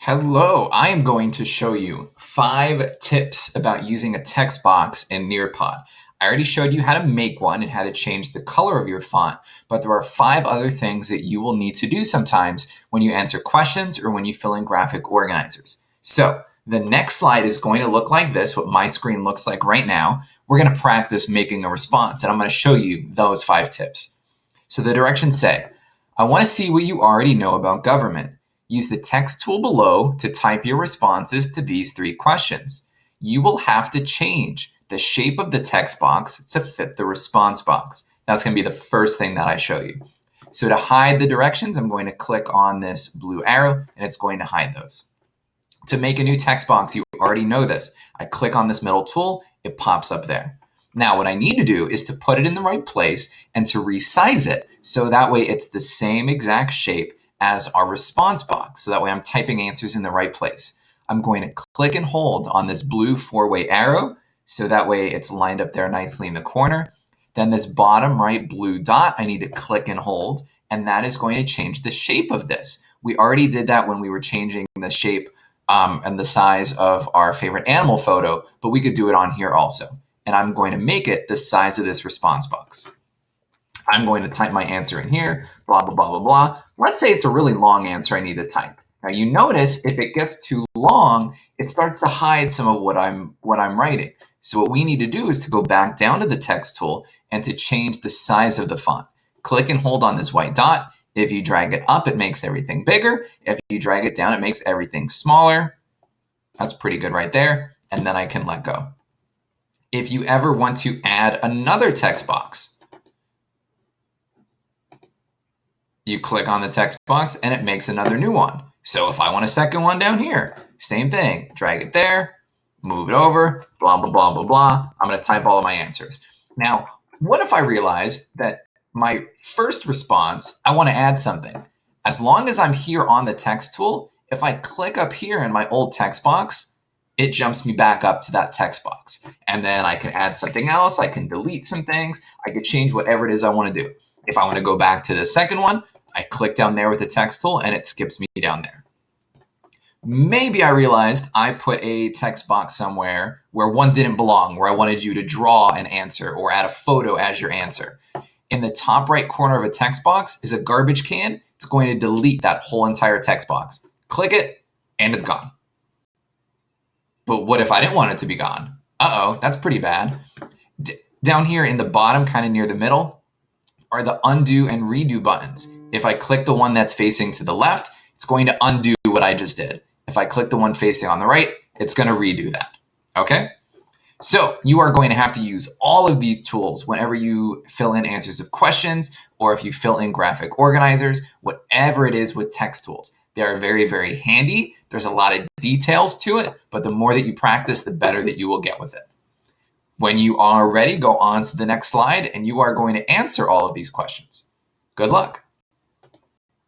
Hello, I am going to show you 5 tips about using a text box in Nearpod. I already showed you how to make one and how to change the color of your font, but there are 5 other things that you will need to do sometimes when you answer questions or when you fill in graphic organizers. So the next slide is going to look like this, what my screen looks like right now. We're going to practice making a response, and I'm going to show you those 5 tips. So the directions say, I want to see what you already know about government. Use the text tool below to type your responses to these 3 questions. You will have to change the shape of the text box to fit the response box. That's going to be the first thing that I show you. So to hide the directions, I'm going to click on this blue arrow and it's going to hide those. To make a new text box, you already know this. I click on this middle tool, it pops up there. Now what I need to do is to put it in the right place and to resize it so that way it's the same exact shape as our response box. So that way I'm typing answers in the right place. I'm going to click and hold on this blue 4-way arrow so that way it's lined up there nicely in the corner. Then this bottom right blue dot, I need to click and hold, and that is going to change the shape of this. We already did that when we were changing the shape and the size of our favorite animal photo, but we could do it on here also. And I'm going to make it the size of this response box. I'm going to type my answer in here, blah, blah, blah, blah, blah. Let's say it's a really long answer I need to type. Now you notice if it gets too long, it starts to hide some of what I'm writing. So what we need to do is to go back down to the text tool and to change the size of the font. Click and hold on this white dot. If you drag it up, it makes everything bigger. If you drag it down, it makes everything smaller. That's pretty good right there. And then I can let go. If you ever want to add another text box, you click on the text box and it makes another new one. So if I want a second one down here, same thing, drag it there, move it over, blah, blah, blah, blah, blah. I'm going to type all of my answers. Now, what if I realized that my first response, I want to add something? As long as I'm here on the text tool, if I click up here in my old text box, it jumps me back up to that text box. And then I can add something else. I can delete some things. I can change whatever it is I want to do. If I want to go back to the second one, I click down there with the text tool and it skips me down there. Maybe I realized I put a text box somewhere where one didn't belong, where I wanted you to draw an answer or add a photo as your answer. In the top right corner of a text box is a garbage can. It's going to delete that whole entire text box. Click it and it's gone. But what if I didn't want it to be gone? Uh-oh, that's pretty bad. Down here in the bottom, kind of near the middle, are the undo and redo buttons. If I click the one that's facing to the left, it's going to undo what I just did. If I click the one facing on the right, it's going to redo that. Okay? So you are going to have to use all of these tools whenever you fill in answers of questions or if you fill in graphic organizers, whatever it is with text tools. They are very, very handy. There's a lot of details to it, but the more that you practice, the better that you will get with it. When you are ready, go on to the next slide and you are going to answer all of these questions. Good luck.